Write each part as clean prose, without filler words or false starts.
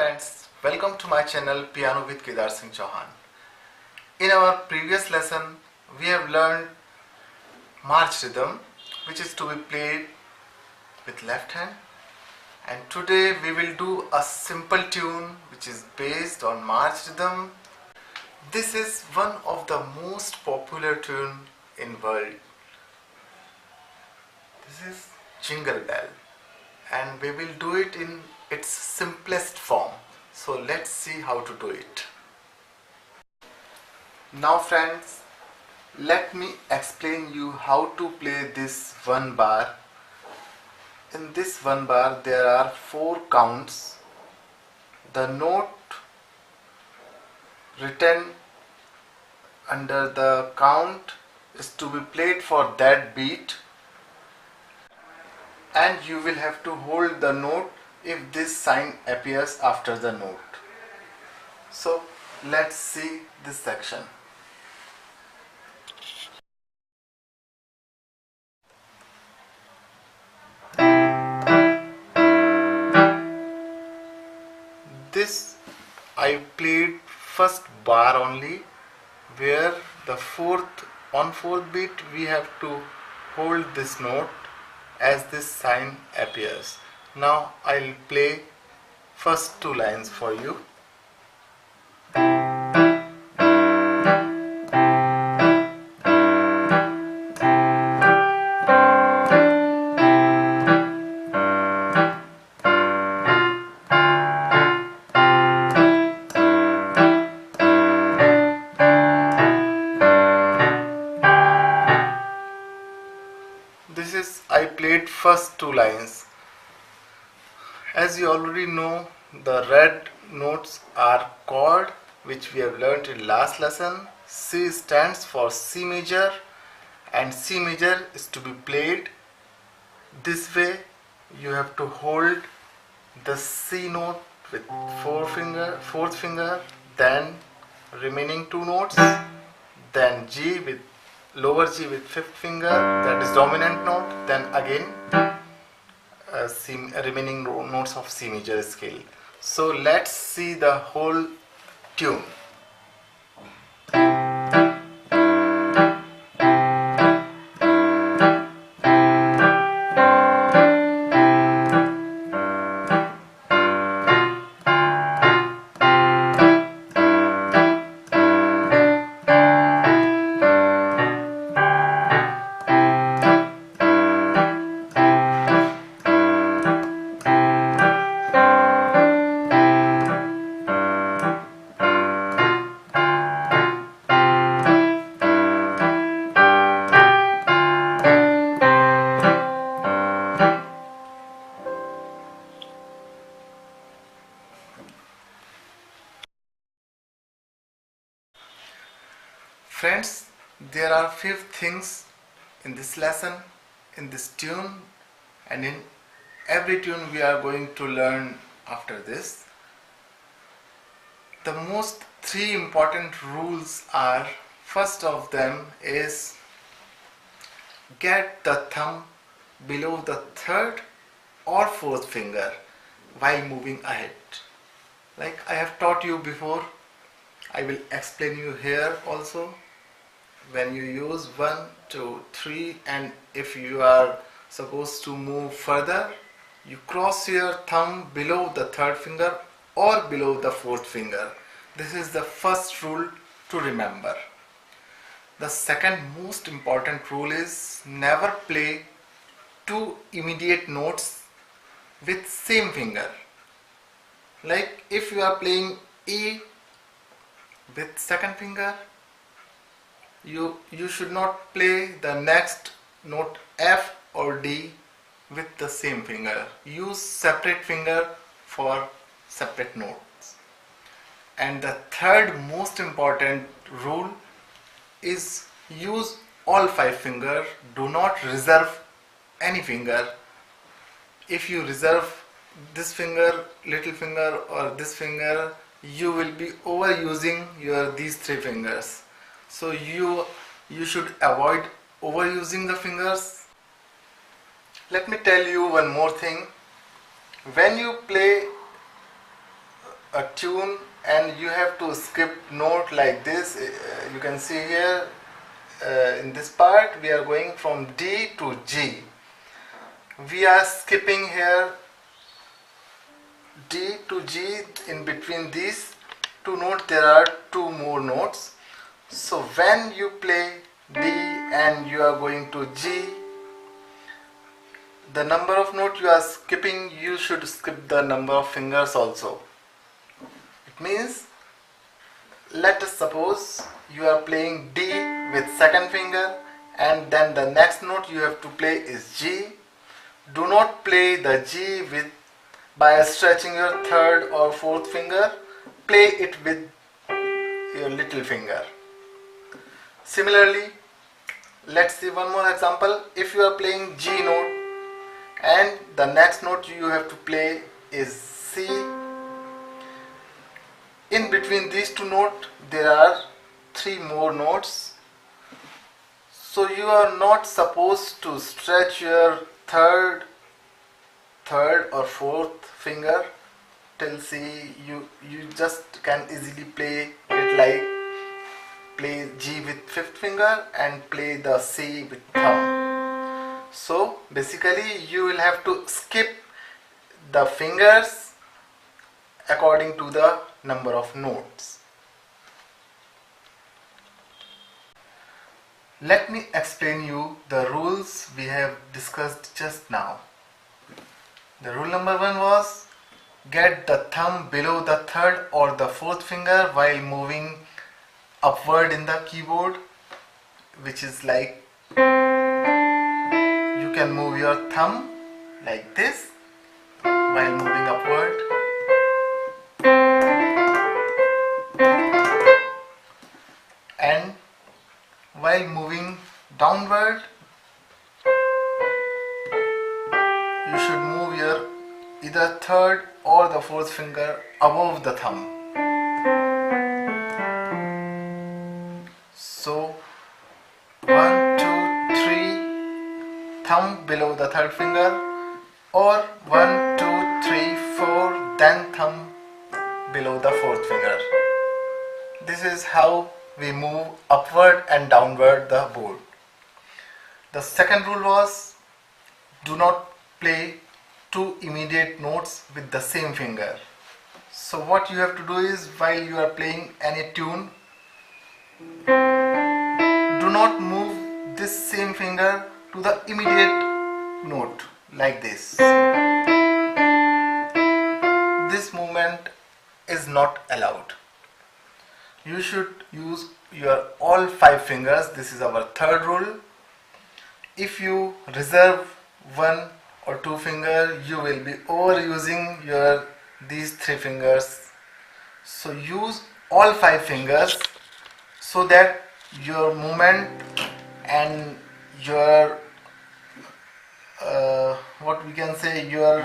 friends, welcome to my channel Piano with Kedarsinghchauhan. In our previous lesson, we have learned march rhythm, which is to be played with left hand, and today we will do a simple tune which is based on march rhythm. This is one of the most popular tune in world. This is Jingle Bell, and we will do it in its simplest form. So let's see how to do it. Now friends, let me explain you how to play this one bar. In this one bar there are 4 counts. The note written under the count is to be played for that beat, and you will have to hold the note if this sign appears after the note. So let's see this section. This I played first bar only, where the on fourth beat we have to hold this note as this sign appears. Now I'll play first 2 lines for you. This is I played first 2 lines. As you already know, the red notes are chord, which we have learnt in last lesson. C stands for C major, and C major is to be played this way. You have to hold the C note with fourth finger, then remaining 2 notes, then G with lower G with 5th finger, that is dominant note, then again remaining notes of C major scale. So let's see the whole tune. Friends, there are 5 things in this lesson, in this tune, and in every tune we are going to learn after this. The most 3 important rules are, first of them is get the thumb below the 3rd or 4th finger while moving ahead. Like I have taught you before, I will explain you here also. When you use 1, 2, 3, and if you are supposed to move further, you cross your thumb below the 3rd finger or below the 4th finger. This is the first rule to remember. The second most important rule is never play 2 immediate notes with same finger. Like if you are playing E with 2nd finger, you should not play the next note F or D with the same finger. Use separate finger for separate notes. And the third most important rule is use all 5 fingers. Do not reserve any finger. If you reserve this finger, little finger, or this finger, you will be overusing these 3 fingers. So you should avoid overusing the fingers. Let me tell you one more thing. When you play a tune and you have to skip note like this. You can see here in this part we are going from D to G. We are skipping here D to G. In between these two notes there are two more notes. So when you play D and you are going to G, the number of notes you are skipping, you should skip the number of fingers also. It means, let us suppose you are playing D with second finger and then the next note you have to play is G. Do not play the G by stretching your third or fourth finger. Play it with your little finger. Similarly, let's see one more example. If you are playing G note and the next note you have to play is C, in between these two notes there are three more notes. So you are not supposed to stretch your third or fourth finger till C. You just can easily play it like play G with fifth finger and play the C with thumb. So basically you will have to skip the fingers according to the number of notes. Let me explain you the rules we have discussed just now. The rule number 1 was get the thumb below the third or the fourth finger while moving upward in the keyboard, which is like you can move your thumb like this while moving upward. And while moving downward, you should move your either third or the fourth finger above the thumb. So 1, 2, 3, thumb below the third finger, or 1, 2, 3, 4, then thumb below the fourth finger. This is how we move upward and downward the board. The second rule was do not play two immediate notes with the same finger. So what you have to do is, while you are playing any tune, do not move this same finger to the immediate note like this. This movement is not allowed. You should use your all 5 fingers. This is our third rule. If you reserve 1 or 2 finger, you will be overusing these 3 fingers. So use all 5 fingers so that your movement and your what we can say, your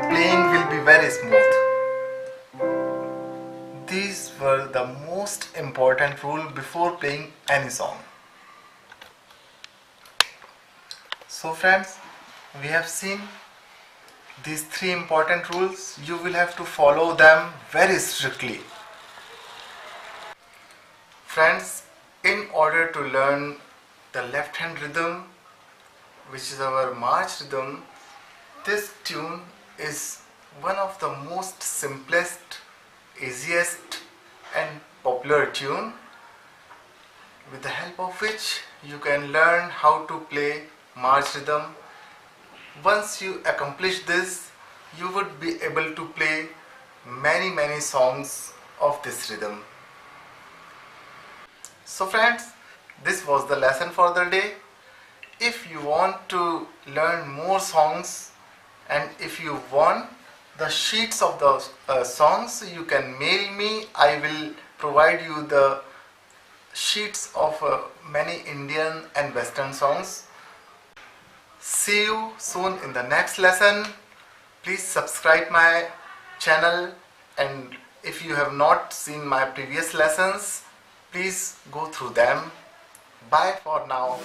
playing will be very smooth. These were the most important rule before playing any song. So friends, we have seen these 3 important rules. You will have to follow them very strictly. Friends, in order to learn the left hand rhythm, which is our march rhythm, this tune is one of the most simplest, easiest and popular tune, with the help of which you can learn how to play march rhythm. Once you accomplish this, you would be able to play many songs of this rhythm. So friends, this was the lesson for the day. If you want to learn more songs and if you want the sheets of the songs, you can mail me. I will provide you the sheets of many Indian and Western songs. See you soon in the next lesson. Please subscribe my channel, and if you have not seen my previous lessons, please go through them. Bye for now.